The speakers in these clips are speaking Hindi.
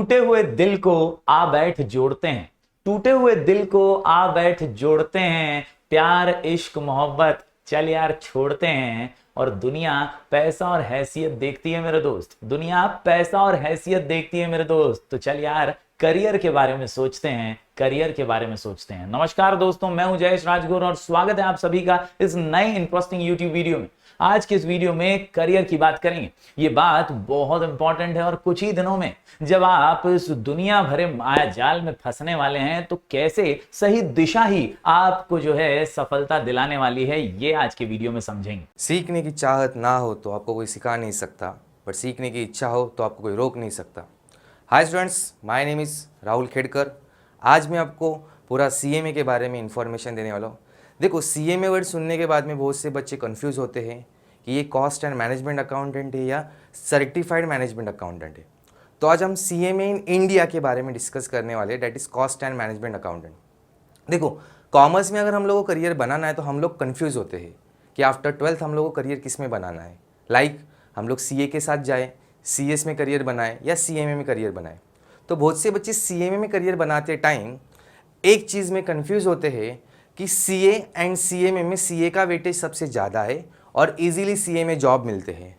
टूटे हुए दिल को आ बैठ जोड़ते हैं, टूटे हुए दिल को आ बैठ जोड़ते हैं, प्यार इश्क मोहब्बत चल यार छोड़ते हैं। और दुनिया पैसा और हैसियत देखती है मेरे दोस्त, दुनिया पैसा और हैसियत देखती है मेरे दोस्त। तो चल यार करियर के बारे में सोचते हैं, करियर के बारे में सोचते हैं। नमस्कार दोस्तों, मैं हूं जयेश राजगुर और स्वागत है आप सभी का इस नए इंटरेस्टिंग यूट्यूब वीडियो में। आज के इस वीडियो में करियर की बात करेंगे। ये बात बहुत इंपॉर्टेंट है और कुछ ही दिनों में जब आप इस दुनिया भरे माया जाल में फंसने वाले हैं तो कैसे सही दिशा ही आपको जो है सफलता दिलाने वाली है, ये आज के वीडियो में समझेंगे। सीखने की चाहत ना हो तो आपको कोई सिखा नहीं सकता, पर सीखने की इच्छा हो तो आपको कोई रोक नहीं सकता। Hi students, my name is Rahul Khedkar. आज मैं आपको पूरा सीएमए के बारे में इंफॉर्मेशन देने वाला हूँ। देखो, सीएमए वर्ड सुनने के बाद में बहुत से बच्चे कंफ्यूज होते हैं कि ये कॉस्ट एंड मैनेजमेंट अकाउंटेंट है या सर्टिफाइड मैनेजमेंट अकाउंटेंट है। तो आज हम सीएमए इन इंडिया के बारे में डिस्कस करने वाले हैं, that is cost and management accountant. देखो, कॉमर्स में अगर हम लोगों को करियर बनाना है तो हम लोग कन्फ्यूज़ होते हैं कि आफ्टर 12th हम लोगों को करियर किस में बनाना है। लाइक हम लोग सीए के साथ जाएँ, सीएस में करियर बनाए या सीएमए में करियर बनाए। तो बहुत से बच्चे सीएमए में करियर बनाते टाइम एक चीज़ में कंफ्यूज होते हैं कि सीए एंड सीएमए में सीए का वेटेज सबसे ज़्यादा है और इजीली सीए में जॉब मिलते हैं।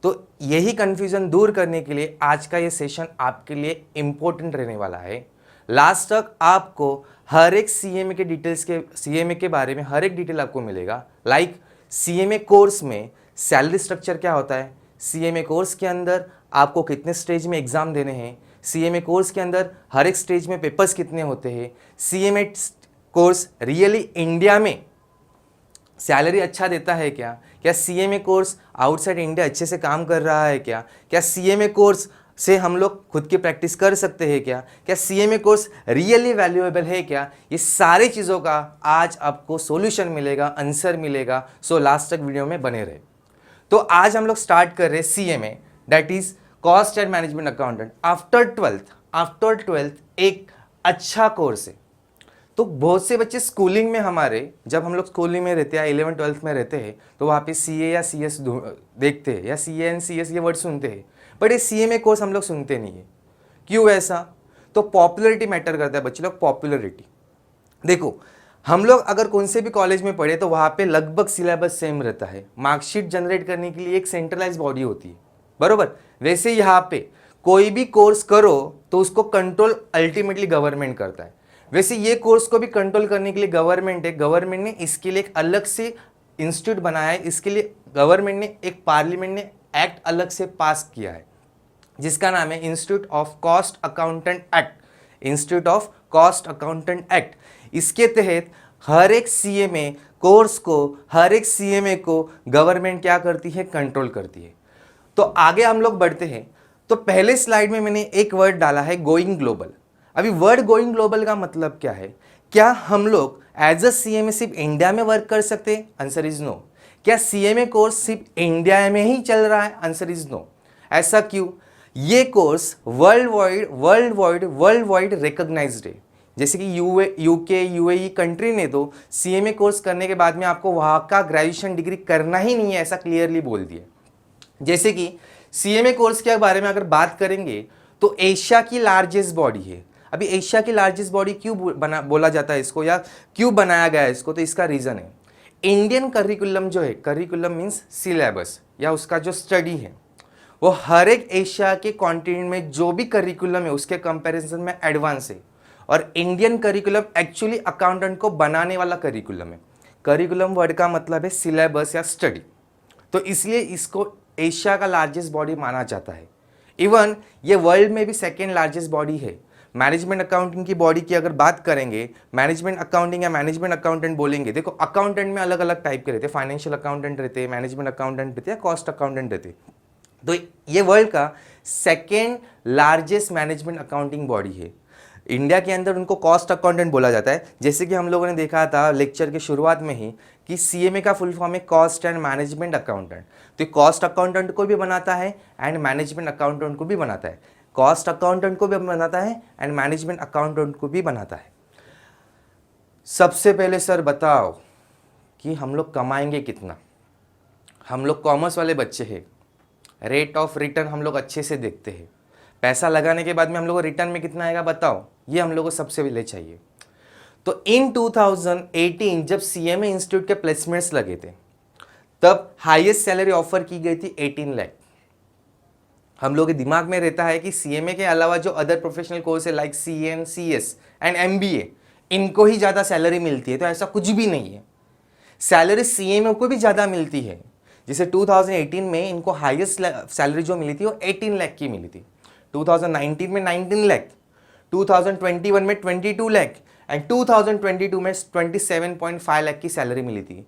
तो यही कन्फ्यूज़न दूर करने के लिए आज का ये सेशन आपके लिए इम्पोर्टेंट रहने वाला है। लास्ट तक आपको हर एक सीएमए के डिटेल्स के सीएमए के बारे में हर एक डिटेल आपको मिलेगा। लाइक सीएमए कोर्स में सैलरी स्ट्रक्चर क्या होता है, सीएमए कोर्स के अंदर आपको कितने स्टेज में एग्ज़ाम देने हैं, सीएमए कोर्स के अंदर हर एक स्टेज में पेपर्स कितने होते हैं, सीएमए कोर्स रियली इंडिया में सैलरी अच्छा देता है क्या सीएमए कोर्स आउटसाइड इंडिया अच्छे से काम कर रहा है क्या सीएमए कोर्स से हम लोग खुद की प्रैक्टिस कर सकते हैं क्या सीएमए कोर्स रियली वैल्यूएबल है क्या, ये सारी चीज़ों का आज आपको सॉल्यूशन मिलेगा, आंसर मिलेगा। सो लास्ट तक वीडियो में बने रहे। तो आज हम लोग स्टार्ट कर रहे हैं CMA, that is cost and management accountant after twelfth एक अच्छा कोर्स है। तो बहुत से बच्चे स्कूलिंग में हमारे, जब हम लोग स्कूलिंग में रहते हैं 11th-12th में रहते हैं तो वहाँ पे सीए या सीएस देखते हैं या सीए एंड सीएस ये वर्ड सुनते हैं, बट ये सीएमए कोर्स हम लोग सुनते नहीं है। क्यों ऐसा? तो पॉपुलरिटी मैटर करता है बच्चे लोग, पॉपुलरिटी। देखो, हम लोग अगर कौन से भी कॉलेज में पढ़े तो वहाँ पे लगभग सिलेबस सेम रहता है। मार्कशीट जनरेट करने के लिए एक सेंट्रलाइज बॉडी होती है, बरोबर। वैसे यहाँ पे कोई भी कोर्स करो तो उसको कंट्रोल अल्टीमेटली गवर्नमेंट करता है। वैसे ये कोर्स को भी कंट्रोल करने के लिए गवर्नमेंट है, गवर्नमेंट ने इसके लिए एक अलग से इंस्टीट्यूट बनाया है। इसके लिए गवर्नमेंट ने एक पार्लियामेंट ने एक्ट अलग से पास किया है जिसका नाम है institute of cost accountant act, institute of cost accountant act. इसके तहत हर एक सीएमए कोर्स को, हर एक सीएमए को गवर्नमेंट क्या करती है, कंट्रोल करती है। तो आगे हम लोग बढ़ते हैं। तो पहले स्लाइड में मैंने एक वर्ड डाला है, गोइंग ग्लोबल। अभी वर्ड गोइंग ग्लोबल का मतलब क्या है? क्या हम लोग एज अ सीएमए सिर्फ इंडिया में वर्क कर सकते हैं? Answer is no. क्या सीएमए कोर्स सिर्फ इंडिया में ही चल रहा है? Answer is no. ऐसा क्यों? ये कोर्स वर्ल्ड वाइड रिकॉग्नाइज्ड है। जैसे कि यूके यूएई कंट्री ने तो सीएमए कोर्स करने के बाद में आपको वहाँ का ग्रेजुएशन डिग्री करना ही नहीं है, ऐसा क्लियरली बोल दिया। जैसे कि सीएमए कोर्स के बारे में अगर बात करेंगे तो एशिया की लार्जेस्ट बॉडी है। अभी एशिया की लार्जेस्ट बॉडी क्यों बोला जाता है इसको, या क्यों बनाया गया है इसको? तो इसका रीज़न है इंडियन करिकुलम जो है, करिकुलम मीन्स सिलेबस या उसका जो स्टडी है, वो हर एक एशिया के कॉन्टिनेंट में जो भी करिकुलम है उसके कंपैरिजन में एडवांस है। और इंडियन करिकुलम एक्चुअली अकाउंटेंट को बनाने वाला करिकुलम है। करिकुलम वर्ड का मतलब है सिलेबस या स्टडी, तो इसलिए इसको एशिया का लार्जेस्ट बॉडी माना जाता है। इवन ये वर्ल्ड में भी सेकेंड लार्जेस्ट बॉडी है। मैनेजमेंट अकाउंटिंग की बॉडी की अगर बात करेंगे, मैनेजमेंट अकाउंटिंग या मैनेजमेंट अकाउंटेंट बोलेंगे। देखो, अकाउंटेंट में अलग अलग टाइप के रहते हैं, फाइनेंशियल अकाउंटेंट रहते हैं, मैनेजमेंट अकाउंटेंट रहते हैं, कॉस्ट अकाउंटेंट रहते हैं। तो ये वर्ल्ड का second largest management accounting body है। इंडिया के अंदर उनको कॉस्ट अकाउंटेंट बोला जाता है। जैसे कि हम लोगों ने देखा था लेक्चर के शुरुआत में ही कि सीएमए का फुल फॉर्म है कॉस्ट एंड मैनेजमेंट अकाउंटेंट। तो कॉस्ट अकाउंटेंट को भी बनाता है एंड मैनेजमेंट अकाउंटेंट को भी बनाता है, कॉस्ट अकाउंटेंट को भी बनाता है एंड मैनेजमेंट अकाउंटेंट को भी बनाता है। सबसे पहले सर बताओ कि हम लोग कमाएंगे कितना? हम लोग कॉमर्स वाले बच्चे हैं, रेट ऑफ रिटर्न हम लोग अच्छे से देखते हैं। पैसा लगाने के बाद में हम लोग को रिटर्न में कितना आएगा बताओ, ये हम लोग को सबसे पहले चाहिए। तो इन 2018 जब CMA इंस्टीट्यूट के प्लेसमेंट्स लगे थे तब हाईएस्ट सैलरी ऑफर की गई थी 18 लाख। हम लोग के दिमाग में रहता है कि CMA के अलावा जो अदर प्रोफेशनल कोर्स है like CN, CS and MBA, इनको ही ज़्यादा सैलरी मिलती है, तो ऐसा कुछ भी नहीं है। सैलरी CMA को भी ज़्यादा मिलती है। जैसे 2018 में इनको हाईएस्ट सैलरी जो मिली थी वो 18 लाख की मिली थी, 2019 में 19 लाख, 2021 में 22 लाख एंड 2022 में 27.5 लाख की सैलरी मिली थी।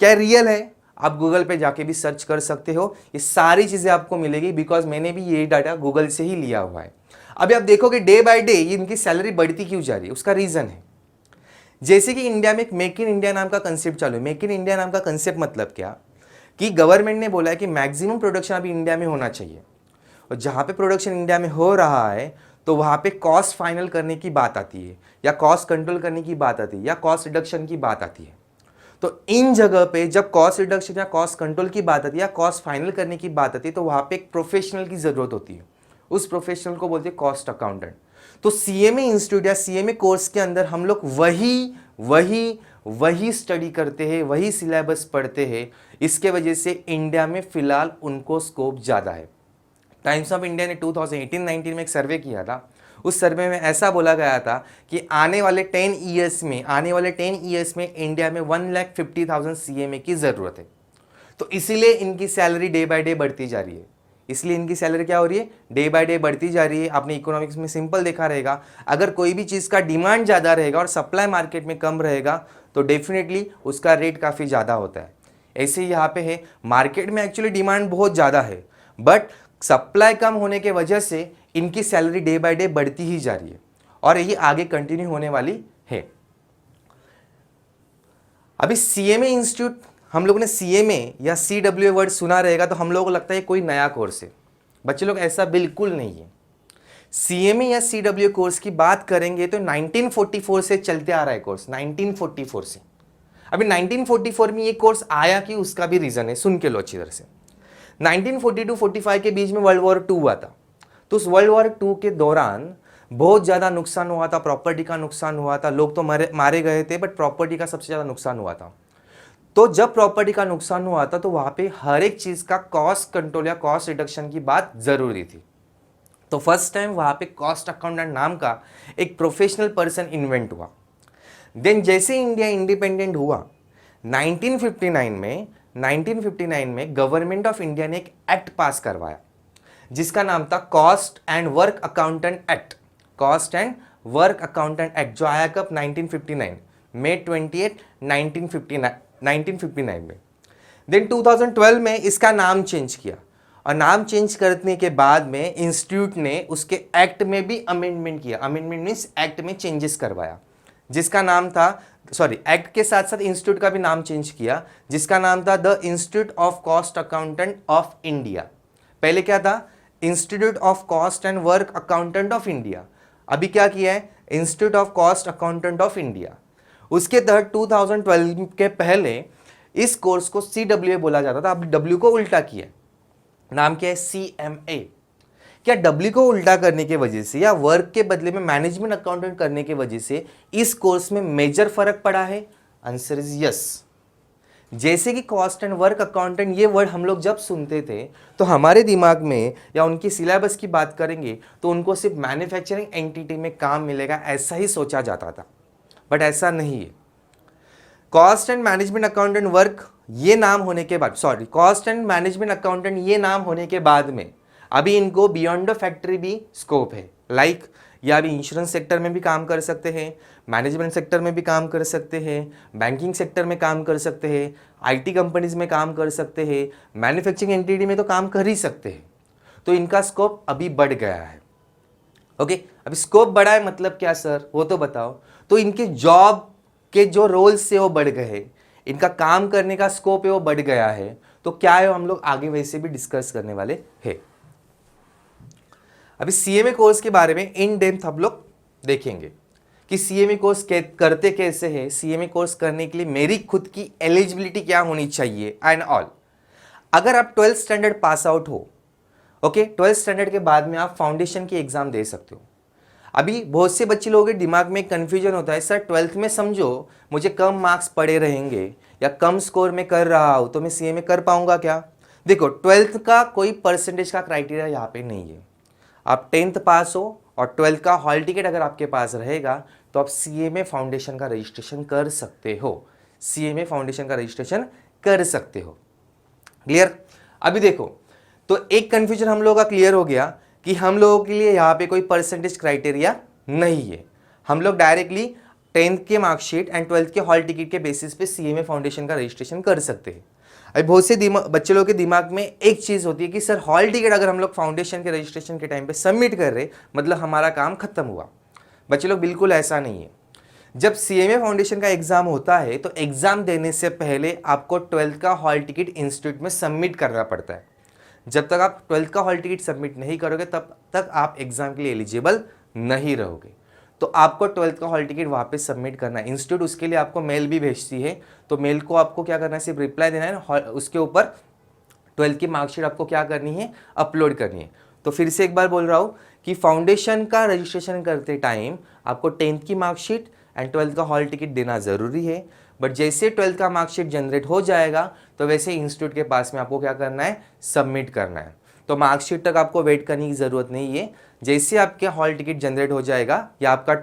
क्या रियल है? आप गूगल पे जाके भी सर्च कर सकते हो, ये सारी चीज़ें आपको मिलेगी, बिकॉज मैंने भी ये डाटा गूगल से ही लिया हुआ है। अभी आप देखोगे डे बाय डे इनकी सैलरी बढ़ती क्यों जा रही है, उसका रीज़न है। जैसे कि इंडिया में एक मेक इन इंडिया नाम का कंसेप्ट चालू है। मेक इन इंडिया नाम का कंसेप्ट मतलब क्या कि गवर्नमेंट ने बोला है कि मैक्सिमम प्रोडक्शन अभी इंडिया में होना चाहिए, और जहाँ पे प्रोडक्शन इंडिया में हो रहा है तो वहाँ पे कॉस्ट फाइनल करने की बात आती है, या कॉस्ट कंट्रोल करने की बात आती है, या कॉस्ट रिडक्शन की बात आती है। तो इन जगह पे जब कॉस्ट रिडक्शन या कॉस्ट कंट्रोल की बात आती है या कॉस्ट फाइनल करने की बात आती है, तो वहाँ पे एक प्रोफेशनल की ज़रूरत होती है। उस प्रोफेशनल को बोलते हैं कॉस्ट अकाउंटेंट। तो CMA इंस्टीट्यूट या CMA कोर्स के अंदर हम लोग वही स्टडी करते हैं, वही सिलेबस पढ़ते हैं। इसके वजह से इंडिया में फिलहाल उनको स्कोप ज़्यादा है। टाइम्स ऑफ इंडिया ने 2018-19 में एक सर्वे किया था। उस सर्वे में ऐसा बोला गया था कि आने वाले 10 ईयर्स में इंडिया में 1,50,000 CMA की ज़रूरत है। तो इसीलिए इनकी सैलरी डे बाय डे बढ़ती जा रही है। इसलिए इनकी सैलरी क्या हो रही है, डे बाय डे बढ़ती जा रही है। आपने इकोनॉमिक्स में सिंपल देखा रहेगा, अगर कोई भी चीज़ का डिमांड ज़्यादा रहेगा और सप्लाई मार्केट में कम रहेगा तो डेफिनेटली उसका रेट काफ़ी ज़्यादा होता है। ऐसे ही यहाँ पे है, मार्केट में एक्चुअली डिमांड बहुत ज़्यादा है, बट सप्लाई कम होने के वजह से इनकी सैलरी डे बाय डे बढ़ती ही जा रही है, और यही आगे कंटिन्यू होने वाली है। अभी CMA इंस्टीट्यूट, हम लोगों ने CMA या CWA वर्ड सुना रहेगा तो हम लोगों को लगता है कोई नया कोर्स है। बच्चे लोग, ऐसा बिल्कुल नहीं है। CMA या CWA कोर्स की बात करेंगे तो 1944 से चलते आ रहा है कोर्स, 1944 से। अभी 1944 में ये कोर्स आया कि उसका भी रीज़न है, सुन के लो अच्छी तरह से। 1942-45 के बीच में वर्ल्ड वॉर 2 हुआ था। तो उस वर्ल्ड वॉर 2 के दौरान बहुत ज़्यादा नुकसान हुआ था, प्रॉपर्टी का नुकसान हुआ था। लोग तो मारे गए थे, बट प्रॉपर्टी का सबसे ज़्यादा नुकसान हुआ था। तो जब प्रॉपर्टी का नुकसान हुआ था तो वहाँ पे हर एक चीज़ का कॉस्ट कंट्रोल या कॉस्ट रिडक्शन की बात ज़रूरी थी। तो फर्स्ट टाइम वहाँ पे कॉस्ट अकाउंटेंट नाम का एक प्रोफेशनल पर्सन इन्वेंट हुआ। देन जैसे इंडिया इंडिपेंडेंट हुआ 1959 में गवर्नमेंट ऑफ इंडिया ने एक एक्ट पास करवाया जिसका नाम था cost and work accountant act. Cost and work accountant act जो आया कब, 1959 मई 28 1959 में। देन 2012 में इसका नाम चेंज किया, और नाम चेंज करने के बाद में इंस्टीट्यूट ने उसके एक्ट में भी अमेंडमेंट किया। अमेंडमेंट मीन्स एक्ट में चेंजेस करवाया, जिसका नाम था, एक्ट के साथ साथ इंस्टीट्यूट का भी नाम चेंज किया, जिसका नाम था the institute of cost accountant of India. पहले क्या था, institute of cost and work accountant of India. अभी क्या किया है, institute of cost accountant of India. उसके तहत 2012 के पहले इस कोर्स को CWA बोला जाता था, अब W को उल्टा किया, नाम क्या है, CMA। क्या W को उल्टा करने के वजह से या वर्क के बदले में मैनेजमेंट अकाउंटेंट करने के वजह से इस कोर्स में मेजर फर्क पड़ा है? Answer is yes. जैसे कि कॉस्ट एंड वर्क अकाउंटेंट ये वर्ड हम लोग जब सुनते थे तो हमारे दिमाग में या उनकी सिलेबस की बात करेंगे तो उनको सिर्फ मैन्युफैक्चरिंग एंटिटी में काम मिलेगा, ऐसा ही सोचा जाता था, बट ऐसा नहीं है। Cost and management accountant work ये नाम होने के बाद, कॉस्ट एंड मैनेजमेंट अकाउंटेंट ये नाम होने के बाद में अभी इनको बियॉन्ड द फैक्ट्री भी स्कोप है। लाइक या अभी इंश्योरेंस सेक्टर में भी काम कर सकते हैं, मैनेजमेंट सेक्टर में भी काम कर सकते हैं, बैंकिंग सेक्टर में काम कर सकते हैं, IT कंपनीज में काम कर सकते हैं, मैन्युफैक्चरिंग एंटिटी में तो काम कर ही सकते हैं। तो इनका स्कोप अभी बढ़ गया है। ओके, अभी स्कोप बढ़ा है मतलब क्या सर, वो तो बताओ। तो इनके जॉब के जो रोल्स है वो बढ़ गए, इनका काम करने का स्कोप है वो बढ़ गया है। तो क्या है, हम लोग आगे वैसे भी डिस्कस करने वाले हैं। अभी CMA कोर्स के बारे में इन डेप्थ हम लोग देखेंगे कि CMA कोर्स करते कैसे हैं, CMA कोर्स करने के लिए मेरी खुद की एलिजिबिलिटी क्या होनी चाहिए एंड ऑल। अगर आप 12th स्टैंडर्ड पास आउट हो, ओके, 12th स्टैंडर्ड के बाद में आप फाउंडेशन की एग्जाम दे सकते हो। अभी बहुत से बच्चे लोगों के दिमाग में कंफ्यूजन होता है, सर 12th में समझो मुझे कम मार्क्स पड़े रहेंगे या कम स्कोर में कर रहा हूं तो मैं सीए में कर पाऊंगा क्या? देखो, 12th का कोई परसेंटेज का क्राइटेरिया यहाँ पे नहीं है। आप 10th पास हो और 12th का हॉल टिकट अगर आपके पास रहेगा तो आप सीए में फाउंडेशन का रजिस्ट्रेशन कर सकते हो, सीए में फाउंडेशन का रजिस्ट्रेशन कर सकते हो। क्लियर? अभी देखो, तो एक कंफ्यूजन हम लोगों का क्लियर हो गया कि हम लोगों के लिए यहाँ पे कोई परसेंटेज क्राइटेरिया नहीं है। हम लोग डायरेक्टली 10th के मार्कशीट एंड 12th के हॉल टिकट के बेसिस पे सीए में फाउंडेशन का रजिस्ट्रेशन कर सकते हैं। अभी बहुत से बच्चे लोगों के दिमाग में एक चीज़ होती है कि सर हॉल टिकट अगर हम लोग फाउंडेशन के रजिस्ट्रेशन के टाइम पे सबमिट कर रहे मतलब हमारा काम खत्म हुआ। बच्चे लोग, बिल्कुल ऐसा नहीं है। जब सीएमए फाउंडेशन का एग्जाम होता है तो एग्जाम देने से पहले आपको 12th का हॉल टिकट इंस्टीट्यूट में सबमिट करना पड़ता है। जब तक आप 12th का हॉल टिकट सबमिट नहीं करोगे तब तक आप एग्जाम के लिए एलिजिबल नहीं रहोगे। तो आपको 12th का हॉल टिकट वहाँ पे सबमिट करना है। इंस्टीट्यूट उसके लिए आपको मेल भी भेजती है, तो मेल को आपको क्या करना है, सिर्फ रिप्लाई देना है, उसके ऊपर 12th की मार्कशीट आपको क्या करनी है, अपलोड करनी है। तो फिर से एक बार बोल रहा हूँ कि फाउंडेशन का रजिस्ट्रेशन करते टाइम आपको 10th की मार्कशीट एंड 12th का हॉल टिकट देना ज़रूरी है। बट जैसे 12th का मार्कशीट जनरेट हो जाएगा तो वैसे इंस्टीट्यूट के पास में आपको क्या करना है, सबमिट करना है। तो मार्कशीट तक आपको वेट करने की ज़रूरत नहीं है। जैसे आपके हॉल टिकट जनरेट हो जाएगा या आपका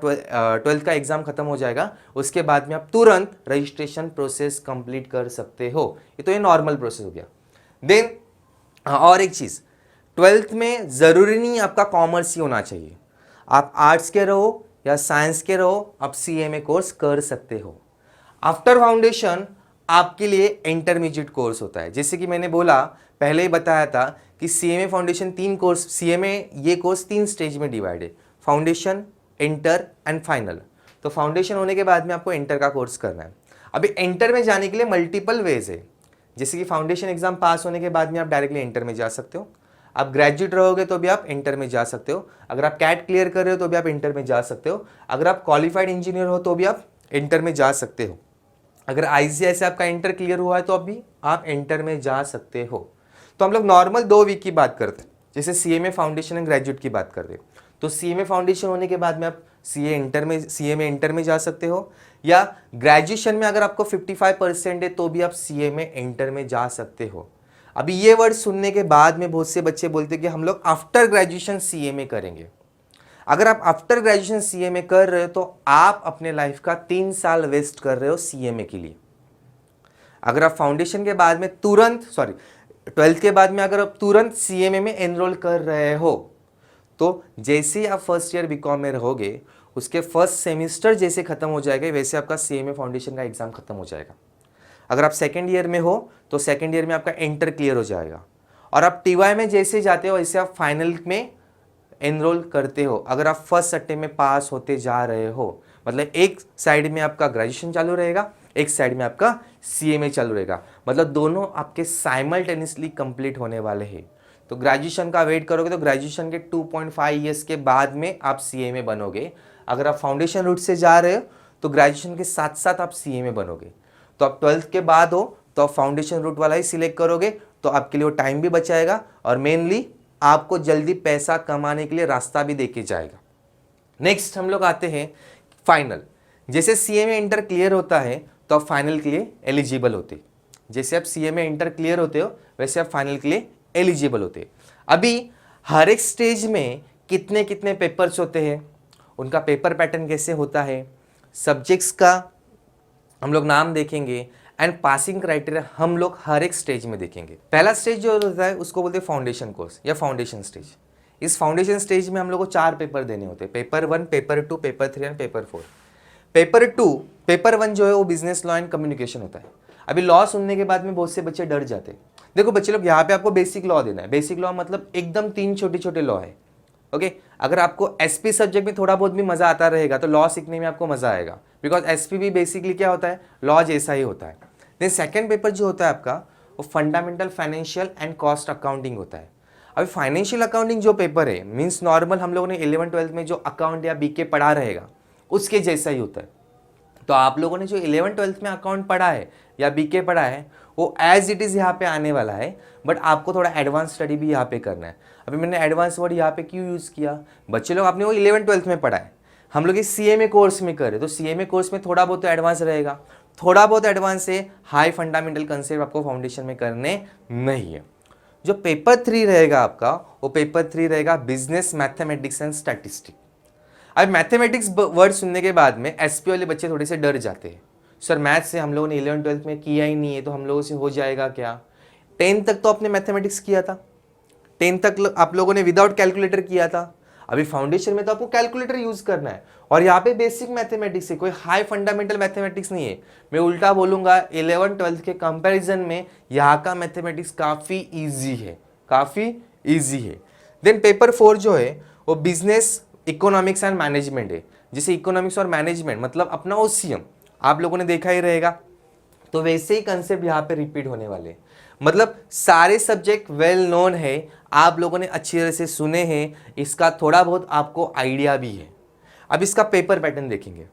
12th का एग्ज़ाम खत्म हो जाएगा, उसके बाद में आप तुरंत रजिस्ट्रेशन प्रोसेस कंप्लीट कर सकते हो। ये तो ये नॉर्मल प्रोसेस हो गया। देन और एक चीज़, 12th में ज़रूरी नहीं आपका कॉमर्स ही होना चाहिए। आप आर्ट्स के रहो या साइंस के रहो, आप सीएमए कोर्स कर सकते हो। आफ्टर फाउंडेशन आपके लिए इंटरमीडिएट कोर्स होता है। जैसे कि मैंने बोला, पहले ही बताया था कि सीएमए फाउंडेशन 3 कोर्स, सीएमए ये कोर्स 3 स्टेज में डिवाइड है, फाउंडेशन, इंटर एंड फाइनल। तो फाउंडेशन होने के बाद में आपको इंटर का कोर्स करना है। अभी इंटर में जाने के लिए मल्टीपल वेज है। जैसे कि फाउंडेशन एग्जाम पास होने के बाद में आप डायरेक्टली इंटर में जा सकते हो। आप ग्रेजुएट रहोगे तो भी आप इंटर में जा सकते हो। अगर आप कैट क्लियर कर रहे हो तो भी आप इंटर में जा सकते हो। अगर आप क्वालिफाइड इंजीनियर हो तो भी आप इंटर में जा सकते हो। अगर आईसीआई से आपका इंटर क्लियर हुआ है तो अभी आप इंटर में जा सकते हो। तो हम लोग नॉर्मल 2 वीक की बात करते हैं, जैसे सीएमए फाउंडेशन एंड ग्रेजुएट की बात करते हैं। तो सीएमए फाउंडेशन होने के बाद में आप सीएमए इंटर में जा सकते हो, या ग्रेजुएशन में अगर आपको 55% है तो भी आप सीएमए इंटर में जा सकते हो। अभी ये वर्ड सुनने के बाद में बहुत से बच्चे बोलते हैं कि हम लोग आफ्टर ग्रेजुएशन सीएमए करेंगे। अगर आप आफ्टर ग्रेजुएशन सीएमए कर रहे हो तो आप अपने लाइफ का 3 साल वेस्ट कर रहे हो सीएमए के लिए। अगर आप फाउंडेशन के बाद में तुरंत 12th के बाद में अगर आप तुरंत सीएमए में एनरोल कर रहे हो तो जैसे ही आप फर्स्ट ईयर बीकॉम में रहोगे, उसके फर्स्ट सेमिस्टर जैसे खत्म हो जाएगा वैसे आपका सीएमए फाउंडेशन का एग्जाम खत्म हो जाएगा। अगर आप सेकेंड ईयर में हो तो सेकेंड ईयर में आपका इंटर क्लियर हो जाएगा, और आप टीवाई में जैसे जाते हो वैसे आप फाइनल में एनरोल करते हो। अगर आप फर्स्ट अटेम्प्ट में पास होते जा रहे हो, मतलब एक साइड में आपका ग्रेजुएशन चालू रहेगा, एक साइड में आपका सीएमए चालू रहेगा, मतलब दोनों आपके साइमल्टेनियसली कंप्लीट होने वाले हैं। तो ग्रेजुएशन का वेट करोगे तो ग्रेजुएशन के 2.5 ईयर्स के बाद में आप सीएमए बनोगे। अगर आप फाउंडेशन रूट से जा रहे हो तो ग्रेजुएशन के साथ साथ आप सीएमए बनोगे। तो आप 12th के बाद हो तो आप फाउंडेशन रूट वाला ही सिलेक्ट करोगे, तो आपके लिए वो टाइम भी बचाएगा और मेनली आपको जल्दी पैसा कमाने के लिए रास्ता भी देके जाएगा। नेक्स्ट हम लोग आते हैं फाइनल। जैसे सीएमए इंटर क्लियर होता है तो आप फाइनल के लिए एलिजिबल होते। जैसे आप सीएमए इंटर क्लियर होते हो वैसे आप फाइनल के लिए एलिजिबल होते। अभी हर एक स्टेज में कितने कितने पेपर्स होते हैं, उनका पेपर पैटर्न कैसे होता है, सब्जेक्ट्स का हम लोग नाम देखेंगे एंड पासिंग क्राइटेरिया हम लोग हर एक स्टेज में देखेंगे। पहला स्टेज जो होता है उसको बोलते हैं फाउंडेशन कोर्स या फाउंडेशन स्टेज। इस फाउंडेशन स्टेज में हम लोग को 4 पेपर देने होते हैं, paper 1, paper 2, paper 3 and paper 4। Paper 1 जो है वो बिजनेस लॉ एंड कम्युनिकेशन होता है। अभी लॉ सुनने के बाद में बहुत से बच्चे डर जाते हैं। देखो बच्चे लोग, यहाँ पे आपको बेसिक लॉ देना है। बेसिक लॉ मतलब एकदम 3 छोटे छोटे लॉ है। ओके, अगर आपको एसपी सब्जेक्ट में थोड़ा बहुत भी मजा आता रहेगा तो लॉ सीखने में आपको मजा आएगा, बिकॉज एसपी भी बेसिकली क्या होता है, लॉ जैसा ही होता है। देन सेकंड पेपर जो होता है आपका वो fundamental financial and cost accounting होता है। अभी फाइनेंशियल अकाउंटिंग जो पेपर है मीन्स नॉर्मल हम लोगों ने 11th-12th में जो अकाउंट या बीके पढ़ा रहेगा उसके जैसा ही होता है। तो आप लोगों ने जो 11th-12th में अकाउंट पढ़ा है या बीके पढ़ा है वो एज इट इज़ यहाँ पे आने वाला है, बट आपको थोड़ा एडवांस स्टडी भी यहाँ पे करना है। अभी मैंने एडवांस वर्ड यहाँ पे क्यों यूज़ किया? बच्चे लोग आपने वो 11th-12th में पढ़ा है, हम लोग इस CMA कोर्स में करें, तो CMA कोर्स में थोड़ा बहुत तो एडवांस रहेगा, थोड़ा बहुत एडवांस से हाई फंडामेंटल कंसेप्ट आपको फाउंडेशन में करने नहीं है। जो पेपर 3 रहेगा आपका, वो पेपर 3 रहेगा बिजनेस मैथमेटिक्स एंड स्टैटिस्टिक्स। अब मैथमेटिक्स वर्ड सुनने के बाद में SP वाले बच्चे थोड़े से डर जाते हैं, सर मैथ से हम लोगों ने 11th-12th में किया ही नहीं है, तो हम लोगों से हो जाएगा क्या? 10th तक तो आपने मैथमेटिक्स किया था, 10th तक आप लोगों ने विदाउट कैलकुलेटर किया था, अभी फाउंडेशन में तो आपको कैलकुलेटर यूज करना है, और यहाँ पे बेसिक मैथमेटिक्स है, कोई हाई फंडामेंटल मैथमेटिक्स नहीं है। मैं उल्टा बोलूंगा, 11th-12th के कंपैरिजन में यहाँ का मैथमेटिक्स काफ़ी ईजी है, काफ़ी ईजी है। देन पेपर 4 जो है वो बिजनेस इकोनॉमिक्स एंड मैनेजमेंट है। जैसे इकोनॉमिक्स और मैनेजमेंट मतलब अपना OCM आप लोगों ने देखा ही रहेगा, तो वैसे ही कंसेप्ट यहाँ पे रिपीट होने वाले। मतलब सारे सब्जेक्ट वेल नोन है, आप लोगों ने अच्छी तरह से सुने हैं, इसका थोड़ा बहुत आपको आइडिया भी है। अब इसका पेपर पैटर्न देखेंगे।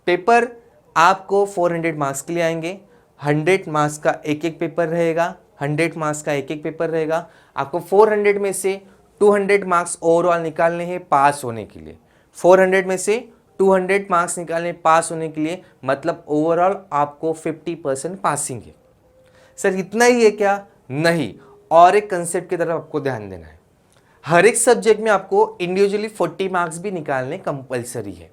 पेपर आपको 400 मार्क्स के लिए आएंगे, 100 मार्क्स का एक एक पेपर रहेगा, 100 मार्क्स का एक एक पेपर रहेगा। आपको 400 में से 200 मार्क्स ओवरऑल निकालने हैं पास होने के लिए, 400 में से 200 मार्क्स निकालने पास होने के लिए, मतलब ओवरऑल आपको 50% पासिंग है। सर इतना ही है क्या? नहीं, और एक कंसेप्ट की तरफ आपको ध्यान देना है। हर एक सब्जेक्ट में आपको इंडिविजुअली 40 मार्क्स भी निकालने कंपलसरी है।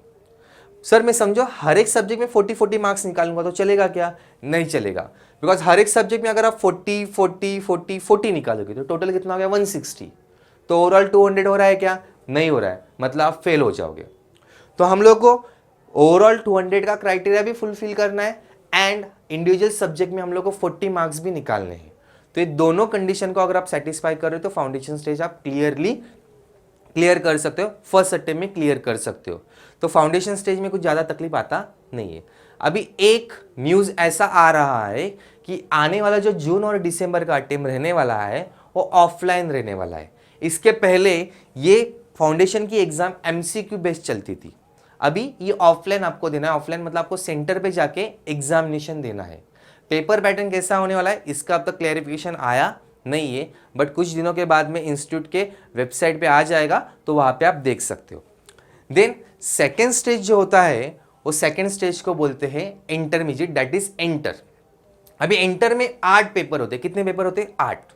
सर मैं समझो हर एक सब्जेक्ट में 40 मार्क्स निकालूंगा तो चलेगा क्या? नहीं चलेगा, बिकॉज हर एक सब्जेक्ट में अगर आप 40 निकालोगे तो टोटल कितना हो गया? 160, तो ओवरऑल 200 हो रहा है क्या? नहीं हो रहा है, मतलब आप फेल हो जाओगे। तो हम लोग को ओवरऑल 200 का क्राइटेरिया भी फुलफिल करना है, एंड इंडिविजुअल सब्जेक्ट में हम लोग को 40 मार्क्स भी निकालने हैं। तो ये दोनों कंडीशन को अगर आप सेटिस्फाई कर रहे हो तो फाउंडेशन स्टेज आप क्लियर कर सकते हो, फर्स्ट अटेम्प्ट में क्लियर कर सकते हो। तो फाउंडेशन स्टेज में कुछ ज़्यादा तकलीफ आता नहीं है। अभी एक न्यूज़ ऐसा आ रहा है कि आने वाला जो जून और दिसंबर का अटेम्प्ट रहने वाला है वो ऑफलाइन रहने वाला है। इसके पहले ये फाउंडेशन की एग्जाम MCQ बेस्ड चलती थी, अभी ये ऑफलाइन आपको देना है। ऑफलाइन मतलब आपको सेंटर पे जाके एग्जामिनेशन देना है। पेपर पैटर्न कैसा होने वाला है इसका अब तक क्लैरिफिकेशन आया नहीं है, बट कुछ दिनों के बाद में इंस्टीट्यूट के वेबसाइट पे आ जाएगा, तो वहाँ पे आप देख सकते हो। देन सेकेंड स्टेज जो होता है वो सेकेंड स्टेज को बोलते हैं इंटरमीडिएट, दैट इज एंटर। अभी एंटर में 8 पेपर होते हैं। कितने पेपर होते हैं? 8।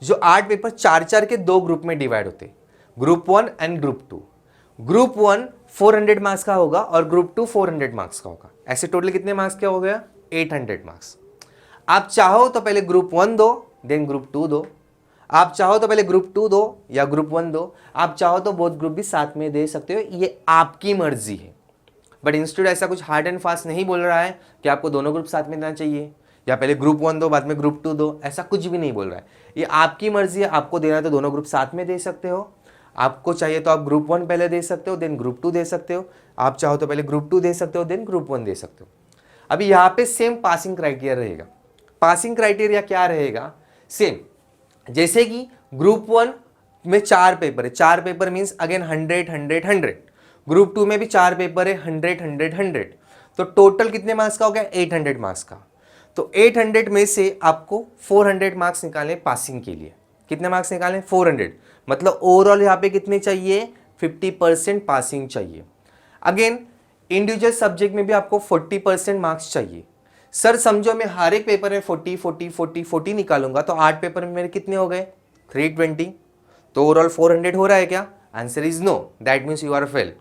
जो 8 पेपर 4-4 के 2 ग्रुप में डिवाइड होते हैं, group 1 and group 2। Group 1 400 marks का होगा और ग्रुप 2 400 मार्क्स का होगा। ऐसे टोटल कितने मार्क्स का हो गया? 800 मार्क्स। आप चाहो तो पहले ग्रुप 1 दो, देन ग्रुप 2 दो। आप चाहो तो पहले ग्रुप 2 दो या ग्रुप 1 दो। आप चाहो तो बोथ ग्रुप भी साथ में दे सकते हो, ये आपकी मर्जी है। बट इंस्टीट्यूट ऐसा कुछ हार्ड एंड फास्ट नहीं बोल रहा है कि आपको दोनों ग्रुप साथ में देना चाहिए या पहले ग्रुप 1 दो बाद में ग्रुप 2 दो, ऐसा कुछ भी नहीं बोल रहा है। ये आपकी मर्जी है, आपको देना है तो दोनों ग्रुप साथ में दे सकते हो। आपको चाहिए तो आप ग्रुप 1 पहले दे सकते हो, देन ग्रुप 2 दे सकते हो। आप चाहो तो पहले ग्रुप 2 दे सकते हो, देन ग्रुप 1 दे सकते हो। अभी यहाँ पे सेम पासिंग क्राइटेरिया रहेगा। पासिंग क्राइटेरिया क्या रहेगा? सेम जैसे कि ग्रुप 1 में 4 पेपर है, 4 पेपर मीन्स अगेन 100। ग्रुप 2 में भी 4 पेपर है, 100। तो टोटल कितने मार्क्स का हो गया? 800 मार्क्स का। तो 800 में से आपको 400 मार्क्स निकालने पासिंग के लिए। कितने मार्क्स निकालने? 400। मतलब ओवरऑल यहाँ पे कितने चाहिए? 50% पासिंग चाहिए। अगेन इंडिविजुअल सब्जेक्ट में भी आपको 40% मार्क्स चाहिए। सर समझो मैं हर एक पेपर में 40 निकालूंगा तो 8 पेपर में मेरे कितने हो गए? 320। तो ओवरऑल 400 हो रहा है क्या? Answer is no, that means you are fail.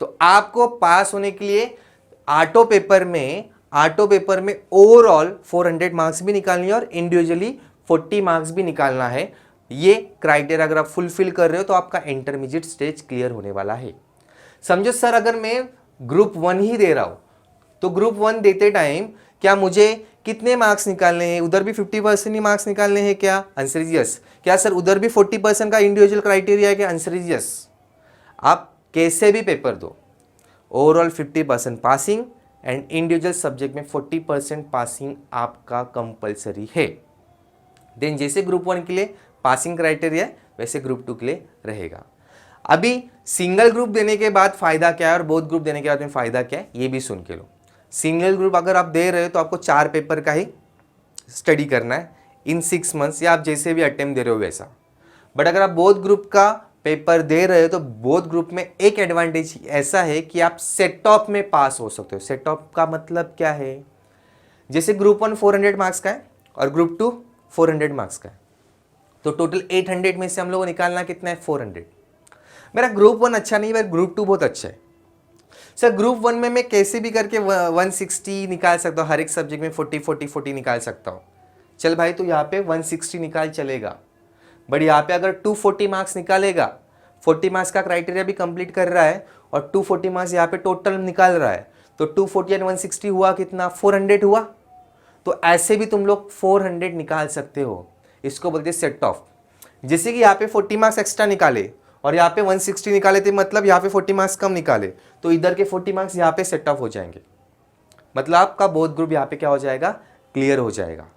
तो आपको पास होने के लिए आठों पेपर में ओवरऑल 400 मार्क्स भी निकालनी है और इंडिविजुअली 40 मार्क्स भी निकालना है। ये क्राइटेरिया अगर आप फुलफिल कर रहे हो तो आपका इंटरमीडिएट स्टेज क्लियर होने वाला है। समझो सर अगर मैं ग्रुप 1 ही दे रहा हूं तो ग्रुप 1 देते टाइम क्या मुझे कितने मार्क्स निकालने हैं? उधर भी 50% ही मार्क्स निकालने हैं क्या? Answer is yes. क्या सर उधर भी 40% का इंडिविजुअल क्राइटेरिया है क्या? Answer is yes. आप कैसे भी पेपर दो, overall 50% passing and individual subject में 40% पासिंग आपका कंपलसरी है। देन जैसे ग्रुप 1 के लिए पासिंग क्राइटेरिया वैसे ग्रुप 2 के लिए रहेगा। अभी सिंगल ग्रुप देने के बाद फायदा क्या है और बोथ ग्रुप देने के बाद में फायदा क्या है ये भी सुन के लो। सिंगल ग्रुप अगर आप दे रहे हो तो आपको 4 पेपर का ही स्टडी करना है इन 6 मंथ्स, या आप जैसे भी अटेम्प्ट दे रहे हो वैसा। बट अगर आप बोथ ग्रुप का पेपर दे रहे हो तो बोथ ग्रुप में एक एडवांटेज ऐसा है कि आप सेट ऑफ में पास हो सकते हो। सेट ऑफ का मतलब क्या है, जैसे ग्रुप 1 400 मार्क्स का है और ग्रुप 2 400 मार्क्स का है, तो टोटल 800 में से हम लोग को निकालना कितना है, 400। मेरा ग्रुप 1 अच्छा नहीं है, ग्रुप 2 बहुत अच्छा है। सर ग्रुप 1 में मैं कैसे भी करके 160 निकाल सकता हूँ, हर एक सब्जेक्ट में 40 निकाल सकता हूँ। चल भाई तो यहाँ पे 160 निकाल चलेगा, बट यहाँ पे अगर 240 मार्क्स निकालेगा, 40 मार्क्स का क्राइटेरिया भी कंप्लीट कर रहा है और 240 मार्क्स यहाँ पे टोटल निकाल रहा है, तो 240 एंड 160 हुआ कितना, 400 हुआ। तो ऐसे भी तुम लोग 400 निकाल सकते हो, इसको बोलते हैं सेट ऑफ। जैसे कि यहाँ पे 40 मार्क्स एक्स्ट्रा निकाले और यहाँ पे 160 निकाले थे, मतलब यहाँ पे 40 मार्क्स कम निकाले, तो इधर के 40 मार्क्स यहाँ पे सेट ऑफ हो जाएंगे, मतलब आपका बोथ ग्रुप यहाँ पे क्या हो जाएगा, क्लियर हो जाएगा।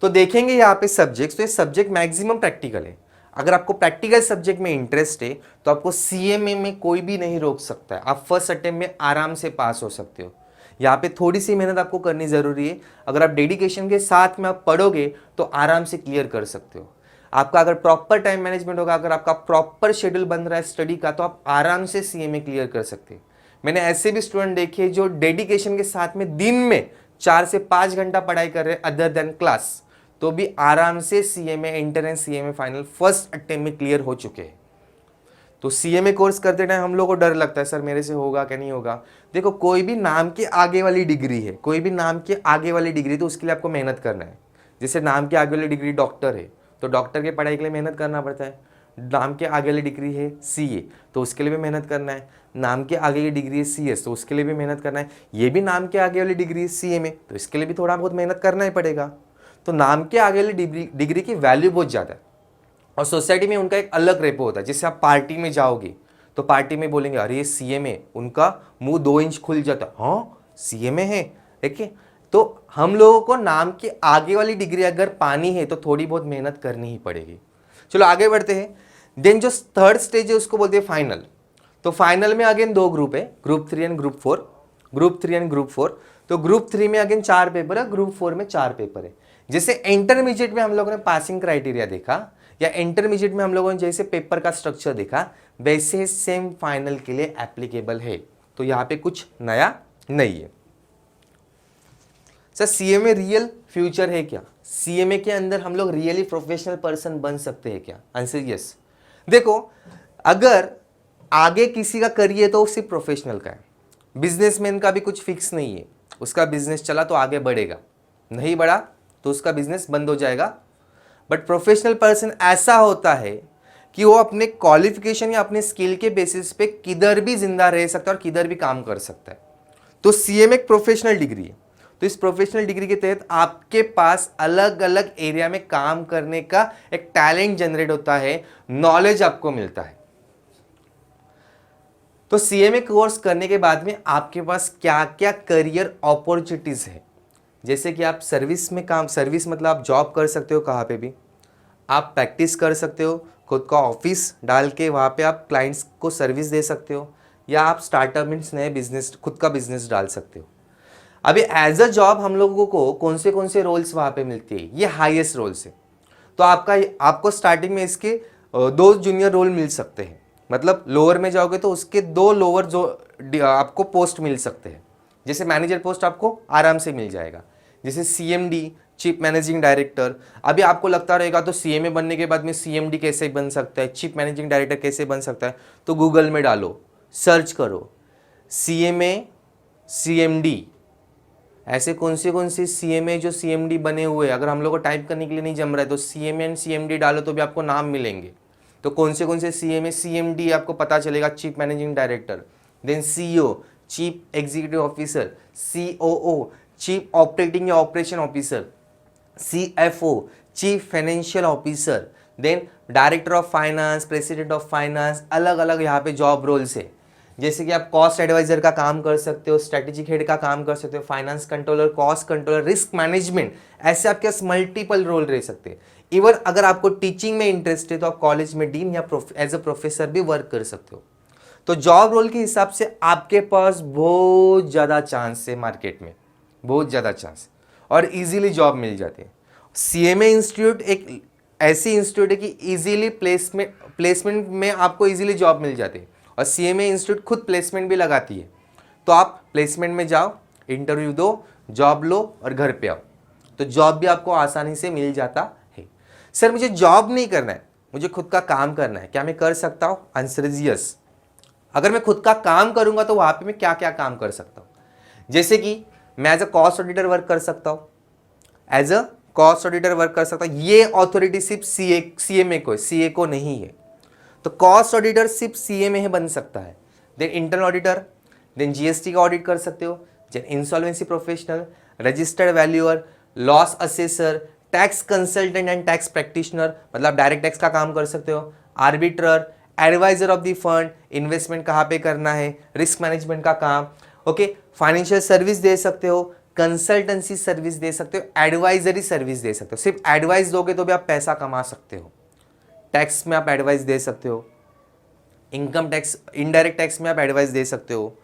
तो देखेंगे यहाँ पे सब्जेक्ट्स, तो ये सब्जेक्ट मैक्सिमम प्रैक्टिकल है। अगर आपको प्रैक्टिकल सब्जेक्ट में इंटरेस्ट है तो आपको सीएमए में कोई भी नहीं रोक सकता है, आप फर्स्ट अटेम्प्ट में आराम से पास हो सकते हो। यहाँ पे थोड़ी सी मेहनत आपको करनी जरूरी है, अगर आप डेडिकेशन के साथ में आप पढ़ोगे तो आराम से क्लियर कर सकते हो। आपका अगर प्रॉपर टाइम मैनेजमेंट होगा, अगर आपका प्रॉपर शेड्यूल बन रहा है स्टडी का, तो आप आराम से सीएमए क्लियर कर सकते हैं। मैंने ऐसे भी स्टूडेंट देखे जो डेडिकेशन के साथ में दिन में 4 से 5 घंटा पढ़ाई कर रहे हैं अदर देन क्लास, तो भी आराम से CMA entrance CMA final first attempt में क्लियर हो चुके हैं। तो सीएमए कोर्स करते टाइम हम लोग को डर लगता है, सर मेरे से होगा क्या नहीं होगा। देखो कोई भी नाम के आगे वाली डिग्री है, कोई भी नाम के आगे वाली डिग्री, तो उसके लिए आपको मेहनत करना है। जैसे नाम के आगे वाली डिग्री डॉक्टर है, तो डॉक्टर के पढ़ाई के लिए मेहनत करना पड़ता है। नाम के आगे वाली डिग्री है सीए, तो उसके लिए भी मेहनत करना है। नाम के आगे की डिग्री है सीएस, तो उसके लिए भी मेहनत करना है। ये भी नाम के आगे वाली डिग्री है सीएमए, तो इसके लिए भी थोड़ा बहुत मेहनत करना ही पड़ेगा। तो नाम के आगे वाली डिग्री की वैल्यू बहुत ज़्यादा है और सोसाइटी में उनका एक अलग रेपो होता है। जैसे आप पार्टी में जाओगे तो पार्टी में बोलेंगे अरे ये सीएमए, उनका मुंह 2 इंच खुल जाता है, हाँ सीएमए है। देखिए तो हम लोगों को नाम के आगे वाली डिग्री अगर पानी है तो थोड़ी बहुत मेहनत करनी ही पड़ेगी। चलो आगे बढ़ते हैं। देन जो थर्ड स्टेज है उसको बोलते हैं फाइनल। तो फाइनल में अगेन 2 ग्रुप है, group 3 and group 4। Group 3 and group 4, तो ग्रुप 3 में अगेन 4 पेपर है, ग्रुप 4 में 4 पेपर है। जैसे इंटरमीडिएट में हम लोगों ने पासिंग क्राइटेरिया देखा, या इंटरमीडिएट में हम लोगों ने जैसे पेपर का स्ट्रक्चर देखा, वैसे सेम फाइनल के लिए एप्लीकेबल है। तो यहाँ पे कुछ नया नहीं है। सर सीएमए रियल फ्यूचर है क्या, सीएमए के अंदर हम लोग रियली प्रोफेशनल पर्सन बन सकते हैं क्या? Answer yes. देखो अगर आगे किसी का करियर तो सिर्फ प्रोफेशनल का है, बिजनेसमैन का भी कुछ फिक्स नहीं है। उसका बिजनेस चला तो आगे बढ़ेगा, नहीं बढ़ा तो उसका बिजनेस बंद हो जाएगा। बट प्रोफेशनल पर्सन ऐसा होता है कि वो अपने क्वालिफिकेशन या अपने स्किल के बेसिस पे किधर भी जिंदा रह सकता है और किधर भी काम कर सकता है। तो सीएम एक प्रोफेशनल डिग्री है, तो इस प्रोफेशनल डिग्री के तहत आपके पास अलग अलग एरिया में काम करने का एक टैलेंट जनरेट होता है, नॉलेज आपको मिलता है। तो सीएमए कोर्स करने के बाद में आपके पास क्या क्या करियर अपॉर्चुनिटीज है, जैसे कि आप सर्विस में काम, सर्विस मतलब आप जॉब कर सकते हो कहाँ पे भी, आप प्रैक्टिस कर सकते हो, खुद का ऑफिस डाल के वहाँ पे आप क्लाइंट्स को सर्विस दे सकते हो, या आप स्टार्टअप मीन्स नए बिजनेस, खुद का बिजनेस डाल सकते हो। अभी एज अ जॉब हम लोगों को कौन से रोल्स वहाँ पे मिलती है, ये हाईएस्ट रोल्स है। तो आपको स्टार्टिंग में इसके 2 जूनियर रोल मिल सकते हैं, मतलब लोअर में जाओगे तो उसके 2 लोअर जो आपको पोस्ट मिल सकते हैं। जैसे मैनेजर पोस्ट आपको आराम से मिल जाएगा, जैसे सीएमडी, चीफ मैनेजिंग डायरेक्टर। अभी आपको लगता रहेगा तो सीएमए बनने के बाद में सीएमडी कैसे बन सकता है, चीफ मैनेजिंग डायरेक्टर कैसे बन सकता है, तो गूगल में डालो, सर्च करो सीएमए सीएमडी, ऐसे कौन से सीएमए जो सीएमडी बने हुए हैं। अगर हम लोग को टाइप करने के लिए नहीं जम रहा है तो सीएमए एंड सीएमडी डालो तो भी आपको नाम मिलेंगे। तो कौन से सीएमए सीएमडी आपको पता चलेगा, chief managing director, then CEO chief executive officer, COO chief operating या operation officer, CFO chief financial officer, then director of finance, president of finance. अलग अलग यहाँ पे जॉब रोल्स है। जैसे कि आप कॉस्ट एडवाइजर का काम कर सकते हो, स्ट्रेटेजिक हेड का काम कर सकते हो, finance controller, cost controller, risk management, ऐसे आपके पास मल्टीपल रोल रह सकते हैं। इवन अगर आपको टीचिंग में इंटरेस्ट है तो आप कॉलेज में डीन या एज अ प्रोफेसर भी वर्क कर सकते हो। तो जॉब रोल के हिसाब से आपके पास बहुत ज़्यादा चांस है मार्केट में, बहुत ज़्यादा चांस, और इजीली जॉब मिल जाती है। सीएमए इंस्टीट्यूट एक ऐसी इंस्टीट्यूट है कि इजीली प्लेसमेंट में आपको इजीली जॉब मिल जाती है, और सीएमए इंस्टीट्यूट खुद प्लेसमेंट भी लगाती है। तो आप प्लेसमेंट में जाओ, इंटरव्यू दो, जॉब लो और घर पे आओ, तो जॉब भी आपको आसानी से मिल जाता है। सर मुझे जॉब नहीं करना है, मुझे खुद का काम करना है, क्या मैं कर सकता हूँ? Answer is yes. अगर मैं खुद का काम करूंगा तो वहां पे मैं क्या क्या काम कर सकता हूँ? जैसे कि मैं as a cost auditor work कर सकता हूँ, as a cost auditor work कर सकता हूँ। ये ऑथोरिटी सिर्फ सीएमए को है, सीए को नहीं है। तो कॉस्ट ऑडिटर सिर्फ सीएमए ही बन सकता है। Then internal auditor, then GST का ऑडिट कर सकते हो, then insolvency professional, registered valuer, loss assessor, tax consultant and tax practitioner, मतलब डायरेक्ट टैक्स का काम कर सकते हो, arbitrator, adviser of the fund, investment कहाँ पे करना है, रिस्क मैनेजमेंट का काम, ओके, फाइनेंशियल सर्विस दे सकते हो, कंसल्टेंसी सर्विस दे सकते हो, एडवाइजरी सर्विस दे सकते हो। सिर्फ एडवाइस दोगे तो भी आप पैसा कमा सकते हो। टैक्स में आप एडवाइस दे सकते हो, इनकम टैक्स, इनडायरेक्ट टैक्स में आप एडवाइस दे सकते हो,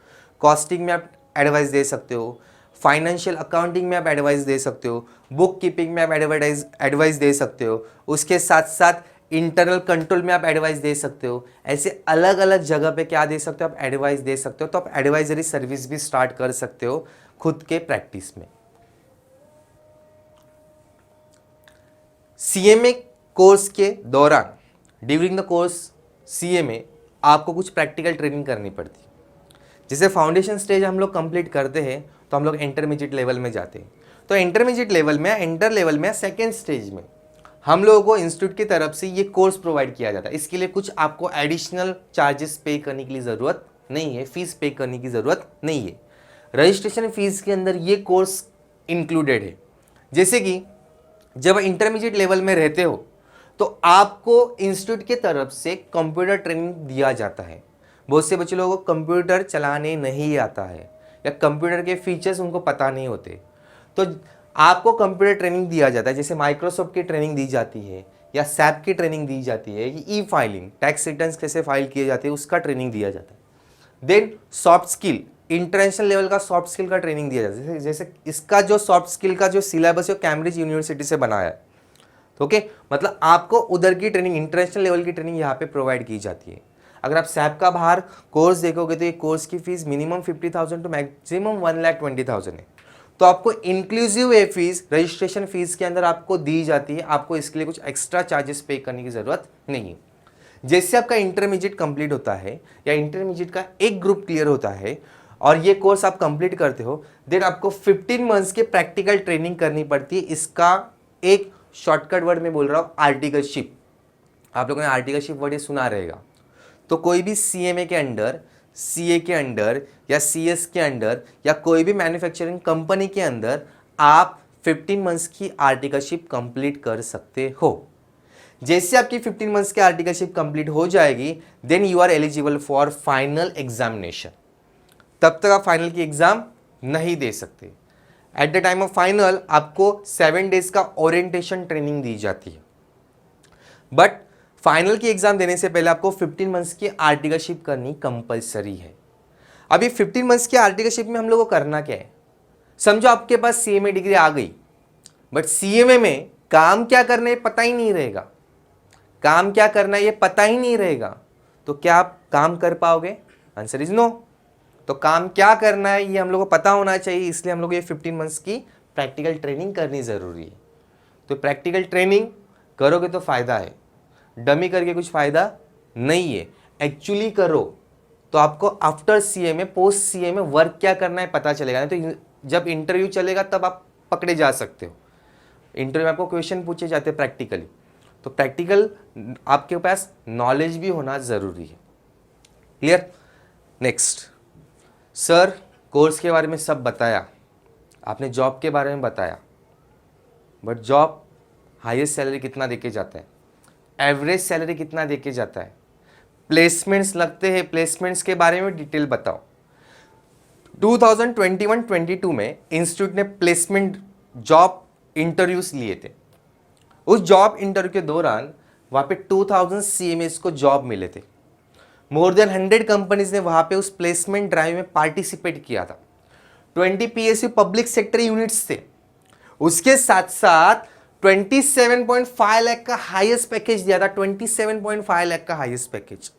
कॉस्टिंग में आप एडवाइस दे सकते हो, फाइनेंशियल अकाउंटिंग में आप एडवाइस दे सकते हो, बुक कीपिंग में आप एडवाइस दे सकते हो, उसके साथ साथ इंटरनल कंट्रोल में आप एडवाइस दे सकते हो। ऐसे अलग अलग जगह पे क्या दे सकते हो? आप एडवाइस दे सकते हो। तो आप एडवाइजरी सर्विस भी स्टार्ट कर सकते हो खुद के प्रैक्टिस में। सीएमए कोर्स के दौरान, ड्यूरिंग द कोर्स सीएमए, आपको कुछ प्रैक्टिकल ट्रेनिंग करनी पड़ती है। जैसे फाउंडेशन स्टेज हम लोग कंप्लीट करते हैं तो हम लोग इंटरमीडिएट लेवल में जाते हैं। तो इंटरमीडिएट लेवल में, इंटर लेवल में, सेकेंड स्टेज में हम लोगों को इंस्टीट्यूट की तरफ से ये कोर्स प्रोवाइड किया जाता है। इसके लिए कुछ आपको एडिशनल चार्जेस पे करने के लिए ज़रूरत नहीं है, फीस पे करने की ज़रूरत नहीं है। रजिस्ट्रेशन फीस के अंदर ये कोर्स इंक्लूडेड है। जैसे कि जब इंटरमीडिएट लेवल में रहते हो तो आपको इंस्टीट्यूट की तरफ से कंप्यूटर ट्रेनिंग दिया जाता है। बहुत से बच्चे लोगों को कंप्यूटर चलाने नहीं आता है या कंप्यूटर के फीचर्स उनको पता नहीं होते, तो आपको कंप्यूटर ट्रेनिंग दिया जाता है। जैसे माइक्रोसॉफ्ट की ट्रेनिंग दी जाती है या सैप की ट्रेनिंग दी जाती है, ई फाइलिंग, टैक्स रिटर्न्स कैसे फाइल किए जाते हैं उसका ट्रेनिंग दिया जाता है। Then soft skill, international level का सॉफ्ट स्किल का ट्रेनिंग दिया जाता है। जैसे इसका जो सॉफ्ट स्किल का जो सिलेबस है कैम्ब्रिज यूनिवर्सिटी से बनाया है, तो ओके, मतलब आपको उधर की ट्रेनिंग, इंटरनेशनल लेवल की ट्रेनिंग यहाँ पे प्रोवाइड की जाती है। अगर आप सैप का बाहर कोर्स देखोगे तो ये कोर्स की फीस मिनिमम 50,000 टू मैक्सिमम 1,20,000 है। तो आपको इंक्लूसिव ये फीस रजिस्ट्रेशन फीस के अंदर आपको दी जाती है। आपको इसके लिए कुछ एक्स्ट्रा चार्जेस पे करने की जरूरत नहीं है। जैसे आपका इंटरमीडिएट कंप्लीट होता है या इंटरमीडिएट का एक ग्रुप क्लियर होता है और ये कोर्स आप कंप्लीट करते हो, देन आपको 15 मंथ्स के प्रैक्टिकल ट्रेनिंग करनी पड़ती है। इसका एक शॉर्टकट वर्ड में बोल रहा हूँ, आर्टिकलशिप। आप लोगों ने आर्टिकलशिप वर्ड ये सुना रहेगा। तो कोई भी सीएमए के अंडर, सीए के अंडर या सीएस के अंडर या कोई भी मैन्युफैक्चरिंग कंपनी के अंदर आप 15 मंथ्स की आर्टिकलशिप कंप्लीट कर सकते हो। जैसे आपकी 15 मंथ्स की आर्टिकलशिप कंप्लीट हो जाएगी, then you are eligible for final examination. तब तक आप फाइनल की एग्जाम नहीं दे सकते। At the time of final आपको 7 डेज का ओरिएंटेशन ट्रेनिंग दी जाती है, बट फाइनल की एग्जाम देने से पहले आपको 15 मंथ्स की आर्टिकलशिप करनी कंपलसरी है। अभी 15 मंथ्स की आर्टिकलशिप में हम लोग को करना क्या है? समझो आपके पास सीएमए डिग्री आ गई, बट सीएमए में काम क्या करना है पता ही नहीं रहेगा। काम क्या करना है ये पता ही नहीं रहेगा, तो क्या आप काम कर पाओगे? Answer is no. तो काम क्या करना है ये हम लोग को पता होना चाहिए, इसलिए हम लोग ये 15 मंथ्स की प्रैक्टिकल ट्रेनिंग करनी ज़रूरी है। तो प्रैक्टिकल ट्रेनिंग करोगे तो फ़ायदा है, डमी करके कुछ फ़ायदा नहीं है। एक्चुअली करो तो आपको after CMA, post CMA work क्या करना है पता चलेगा। नहीं तो जब इंटरव्यू चलेगा तब आप पकड़े जा सकते हो। इंटरव्यू में आपको क्वेश्चन पूछे जाते हैं प्रैक्टिकली, तो प्रैक्टिकल आपके पास नॉलेज भी होना ज़रूरी है। क्लियर? नेक्स्ट, सर कोर्स के बारे में सब बताया, आपने जॉब के बारे में बताया, बट जॉब हाईएस्ट सैलरी कितना देके जाता है, एवरेज सैलरी कितना देके जाता है, प्लेसमेंट्स लगते हैं, प्लेसमेंट्स के बारे में डिटेल बताओ। 2021-22 में इंस्टीट्यूट ने प्लेसमेंट जॉब इंटरव्यूज लिए थे। उस जॉब इंटरव्यू के दौरान वहाँ पे 2000 CMAs को जॉब मिले थे। मोर देन 100 कंपनीज ने वहाँ पे उस प्लेसमेंट ड्राइव में पार्टिसिपेट किया था। 20 PSU पब्लिक सेक्टर यूनिट्स थे। उसके साथ साथ 27.5 लाख का हाईएस्ट पैकेज दिया था, 27.5 लाख का हाईएस्ट पैकेज।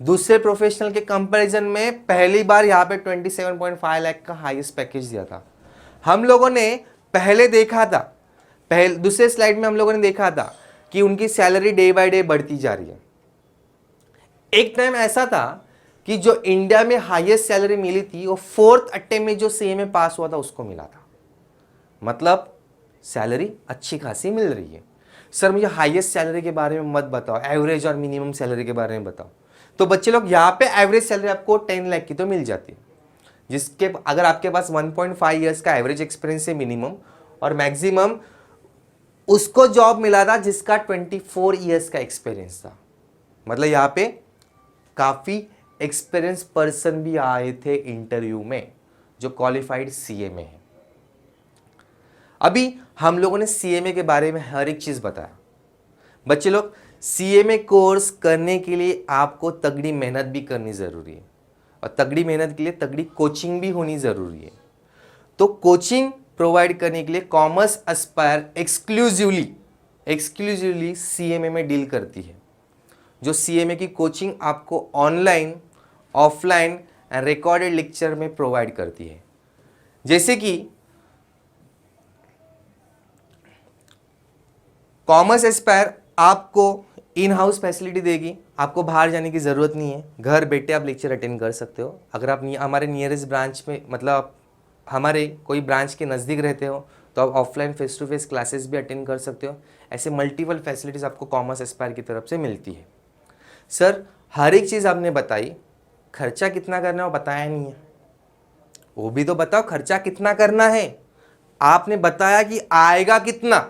दूसरे प्रोफेशनल के कंपैरिजन में पहली बार यहां पे 27.5 लाख का हाईएस्ट पैकेज दिया था। हम लोगों ने पहले देखा था, दूसरे स्लाइड में हम लोगों ने देखा था कि उनकी सैलरी डे बाय डे बढ़ती जा रही है। एक टाइम ऐसा था कि जो इंडिया में हाईएस्ट सैलरी मिली थी वो 4th अटेम्प्ट में जो सीएमए पास हुआ था उसको मिला था। मतलब सैलरी अच्छी खासी मिल रही है। सर मुझे हाईएस्ट सैलरी के बारे में मत बताओ, एवरेज और मिनिमम सैलरी के बारे में बताओ। तो बच्चे लोग यहाँ पे एवरेज सैलरी आपको 10 लाख की तो मिल जाती है, जिसके अगर आपके पास 1.5 ईयर्स का एवरेज एक्सपीरियंस है मिनिमम, और मैक्सिमम उसको जॉब मिला था जिसका 24 ईयर्स का एक्सपीरियंस था। मतलब यहाँ पे काफी एक्सपीरियंस पर्सन भी आए थे इंटरव्यू में जो क्वालिफाइड सीएमए है। अभी हम लोगों ने सीएमए के बारे में हर एक चीज बताया। बच्चे लोग सीएमए कोर्स करने के लिए आपको तगड़ी मेहनत भी करनी जरूरी है, और तगड़ी मेहनत के लिए तगड़ी कोचिंग भी होनी जरूरी है। तो कोचिंग प्रोवाइड करने के लिए कॉमर्स एस्पायर एक्सक्लूसिवली सीएमए में डील करती है, जो सीएमए की कोचिंग आपको online, offline and recorded lecture में प्रोवाइड करती है। जैसे कि कॉमर्स एस्पायर आपको इन हाउस फैसिलिटी देगी, आपको बाहर जाने की ज़रूरत नहीं है, घर बैठे आप लेक्चर अटेंड कर सकते हो। अगर आप हमारे नियरेस्ट ब्रांच में, मतलब आप हमारे कोई ब्रांच के नज़दीक रहते हो तो आप offline face to face classes भी अटेंड कर सकते हो। ऐसे मल्टीपल फैसिलिटीज़ आपको कॉमर्स एस्पायर की तरफ से मिलती है। सर हर एक चीज़ आपने बताई, खर्चा कितना करना है वो बताया नहीं है। वो भी तो बताओ खर्चा कितना करना है। आपने बताया कि आएगा कितना,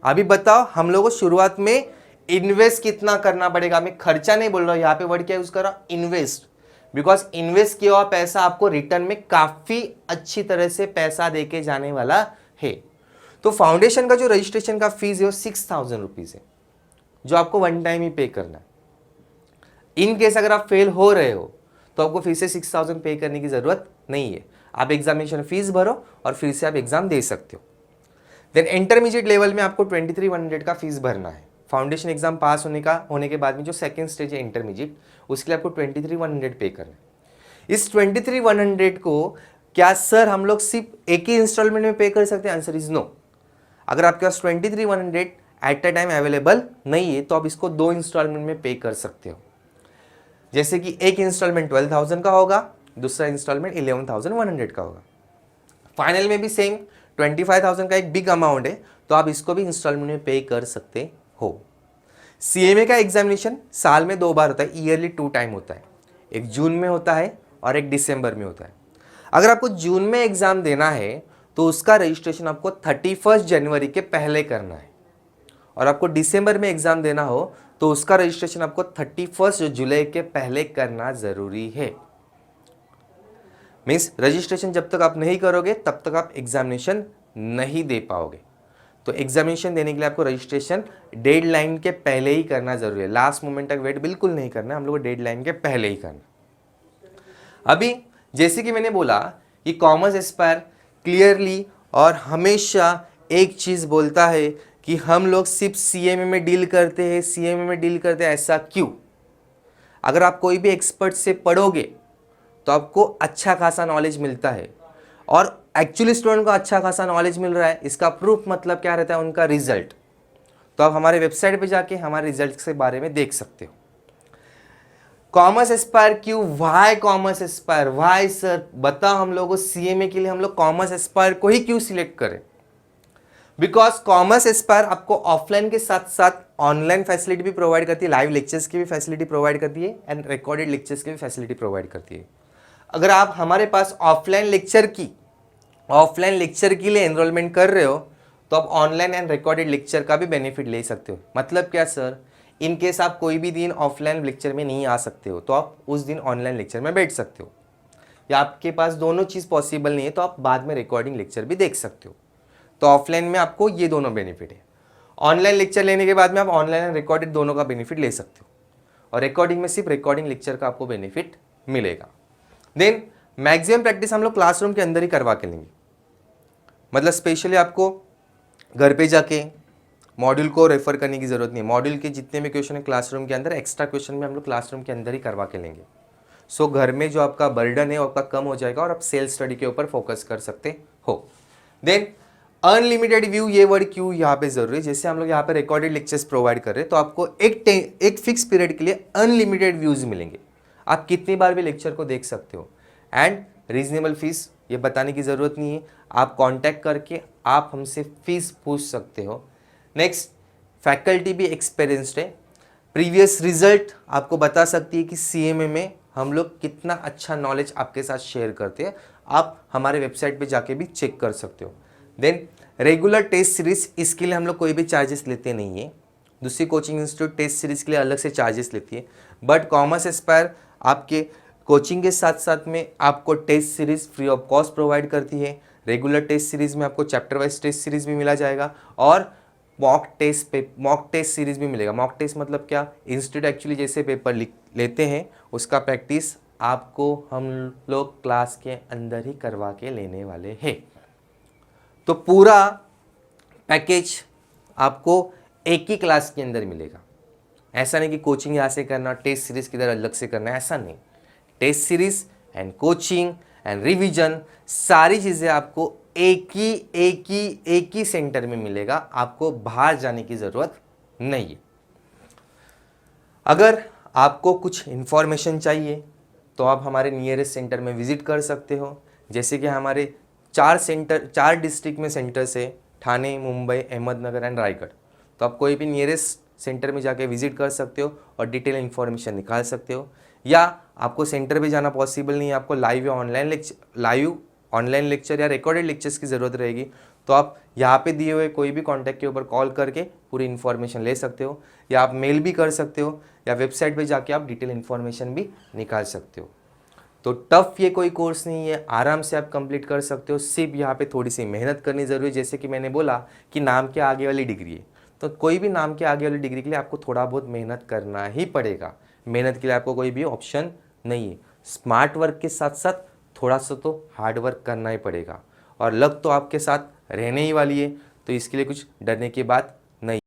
अभी बताओ हम लोगों को शुरुआत में इन्वेस्ट कितना करना पड़ेगा। मैं खर्चा नहीं बोल रहा हूं, यहां पे वर्ड क्या यूज कर रहा हूं, इन्वेस्ट। बिकॉज इन्वेस्ट किया हुआ पैसा आपको रिटर्न में काफी अच्छी तरह से पैसा देके जाने वाला है। तो फाउंडेशन का जो रजिस्ट्रेशन का फीस है वो 6,000 रुपीज है, जो आपको वन टाइम ही पे करना है। इन केस अगर आप फेल हो रहे हो तो आपको फिर से 6,000 पे करने की जरूरत नहीं है। आप एग्जामिनेशन फीस भरो और फिर से आप एग्जाम दे सकते हो। देन इंटरमीडिएट लेवल में आपको 23,100 का फीस भरना है। फाउंडेशन एग्जाम पास होने के बाद में जो सेकंड स्टेज है इंटरमीडिएट, उसके लिए आपको 23,100 पे करना है। इस 23,100 को क्या सर हम लोग सिर्फ एक ही इंस्टॉलमेंट में पे कर सकते हैं? Answer is no. अगर आपके पास 23,100 एट अ टाइम अवेलेबल नहीं है तो आप इसको 2 इंस्टॉलमेंट में पे कर सकते हो। जैसे कि एक इंस्टॉलमेंट 12,000 का होगा, दूसरा इंस्टॉलमेंट 11,100 का होगा। फाइनल में भी सेम 25,000 का एक बिग अमाउंट है, तो आप इसको भी इंस्टॉलमेंट में पे कर सकते हो। सीएमए का एग्जामिनेशन साल में 2 बार होता है, ईयरली 2 टाइम होता है। एक जून में होता है और एक दिसंबर में होता है। अगर आपको जून में एग्जाम देना है तो उसका रजिस्ट्रेशन आपको 31 जनवरी के पहले करना है, और आपको दिसंबर में एग्जाम देना हो तो उसका रजिस्ट्रेशन आपको 31 जुलाई के पहले करना जरूरी है। मीन्स रजिस्ट्रेशन जब तक आप नहीं करोगे तब तक आप एग्जामिनेशन नहीं दे पाओगे। तो एग्जामिनेशन देने के लिए आपको रजिस्ट्रेशन डेडलाइन के पहले ही करना जरूरी है। लास्ट मोमेंट तक वेट बिल्कुल नहीं करना, हम लोग को डेडलाइन के पहले ही करना। अभी जैसे कि मैंने बोला कि कॉमर्स एस्पायर क्लियरली और हमेशा एक चीज बोलता है कि हम लोग सिर्फ सीएमए में डील करते हैं, सीएमए में डील करते हैं। ऐसा क्यों? अगर आप कोई भी एक्सपर्ट से पढ़ोगे तो आपको अच्छा खासा नॉलेज मिलता है, और एक्चुअली स्टूडेंट को अच्छा खासा नॉलेज मिल रहा है, इसका प्रूफ मतलब क्या रहता है? उनका रिजल्ट। तो आप हमारे वेबसाइट पे जाके हमारे रिजल्ट के बारे में देख सकते हो। कॉमर्स एस्पायर क्यों? Why Commerce Aspire? Why sir बताओ हम लोगों को सीएमए के लिए हम लोग कॉमर्स एस्पायर को ही क्यों सिलेक्ट करें? बिकॉज कॉमर्स एस्पायर आपको ऑफलाइन के साथ साथ ऑनलाइन फैसिलिटी भी प्रोवाइड करती है, लाइव लेक्चर्स की भी फैसिलिटी प्रोवाइड करती है, एंड रिकॉर्डेड लेक्चर्स की भी फैसिलिटी प्रोवाइड करती है। अगर आप हमारे पास ऑफलाइन लेक्चर के लिए एनरोलमेंट कर रहे हो तो आप ऑनलाइन एंड रिकॉर्डेड लेक्चर का भी बेनिफिट ले सकते हो। मतलब क्या सर? इन केस आप कोई भी दिन ऑफलाइन लेक्चर में नहीं आ सकते हो तो आप उस दिन ऑनलाइन लेक्चर में बैठ सकते हो, या आपके पास दोनों चीज़ पॉसिबल नहीं है तो आप बाद में रिकॉर्डिंग लेक्चर भी देख सकते हो। तो ऑफलाइन में आपको ये दोनों बेनिफिट है। ऑनलाइन लेक्चर लेने के बाद में आप ऑनलाइन एंड रिकॉर्डेड दोनों का बेनिफिट ले सकते हो, और रिकॉर्डिंग में सिर्फ रिकॉर्डिंग लेक्चर का आपको बेनिफिट मिलेगा। देन मैक्सिमम प्रैक्टिस हम लोग क्लासरूम के अंदर ही करवा के लेंगे। मतलब स्पेशली आपको घर पे जाके मॉड्यूल को रेफर करने की ज़रूरत नहीं है। मॉड्यूल के जितने भी क्वेश्चन है क्लासरूम के अंदर, एक्स्ट्रा क्वेश्चन भी हम लोग क्लासरूम के अंदर ही करवा के लेंगे। सो घर में जो आपका बर्डन है वो आपका कम हो जाएगा और आप सेल्फ स्टडी के ऊपर फोकस कर सकते हो। देन अनलिमिटेड व्यू, ये वर्ड क्यों यहाँ पे जरूरी है? जैसे हम लोग यहाँ पे रिकॉर्डेड लेक्चर्स प्रोवाइड कर रहे हैं तो आपको एक फिक्स पीरियड के लिए अनलिमिटेड व्यूज मिलेंगे। आप कितनी बार भी लेक्चर को देख सकते हो एंड रीजनेबल फीस, ये बताने की ज़रूरत नहीं है। आप कांटेक्ट करके आप हमसे फीस पूछ सकते हो। नेक्स्ट, फैकल्टी भी एक्सपीरियंस्ड है। प्रीवियस रिजल्ट आपको बता सकती है कि सीएमए में हम लोग कितना अच्छा नॉलेज आपके साथ शेयर करते हैं। आप हमारे वेबसाइट पे जाके भी चेक कर सकते हो। देन रेगुलर टेस्ट सीरीज, इसके लिए हम लोग कोई भी चार्जेस लेते नहीं है। दूसरी कोचिंग इंस्टीट्यूट टेस्ट सीरीज के लिए अलग से चार्जेस लेती है, बट कॉमर्स एस्पायर आपके कोचिंग के साथ साथ में आपको test series free of cost provide करती है। रेगुलर टेस्ट सीरीज में आपको चैप्टर वाइज टेस्ट सीरीज भी मिला जाएगा और मॉक टेस्ट सीरीज भी मिलेगा। मॉक टेस्ट मतलब क्या? इंस्टीट्यूट एक्चुअली जैसे पेपर लेते हैं उसका प्रैक्टिस आपको हम लोग क्लास के अंदर ही करवा के लेने वाले हैं। तो पूरा पैकेज आपको एक ही क्लास के अंदर मिलेगा। ऐसा नहीं कि कोचिंग यहाँ से करना, टेस्ट सीरीज किधर अलग से करना, ऐसा नहीं। Test series and coaching and revision सारी चीज़ें आपको एक ही सेंटर में मिलेगा। आपको बाहर जाने की ज़रूरत नहीं है। अगर आपको कुछ इन्फॉर्मेशन चाहिए तो आप हमारे नियरेस्ट सेंटर में विजिट कर सकते हो। जैसे कि हमारे 4 डिस्ट्रिक्ट में सेंटर्स है, ठाणे, मुंबई, अहमदनगर एंड रायगढ़। तो आप कोई भी नियरेस्ट सेंटर में जाके विजिट कर सकते हो और डिटेल इन्फॉर्मेशन निकाल सकते हो। या आपको सेंटर पे जाना पॉसिबल नहीं है, आपको लाइव ऑनलाइन लेक्चर या रिकॉर्डेड लेक्चर्स की ज़रूरत रहेगी, तो आप यहाँ पे दिए हुए कोई भी कॉन्टैक्ट के ऊपर कॉल करके पूरी इन्फॉर्मेशन ले सकते हो, या आप मेल भी कर सकते हो, या वेबसाइट पे जाके आप डिटेल इन्फॉर्मेशन भी निकाल सकते हो। तो टफ ये कोई कोर्स नहीं है, आराम से आप कंप्लीट कर सकते हो। सिर्फ यहाँ पे थोड़ी सी मेहनत करनी ज़रूरी है। जैसे कि मैंने बोला कि नाम के आगे वाली डिग्री है, तो कोई भी नाम के आगे वाली डिग्री के लिए आपको थोड़ा बहुत मेहनत करना ही पड़ेगा। मेहनत के लिए आपको कोई भी ऑप्शन नहीं है। स्मार्ट वर्क के साथ साथ थोड़ा सा तो हार्ड वर्क करना ही पड़ेगा, और लक तो आपके साथ रहने ही वाली है, तो इसके लिए कुछ डरने की बात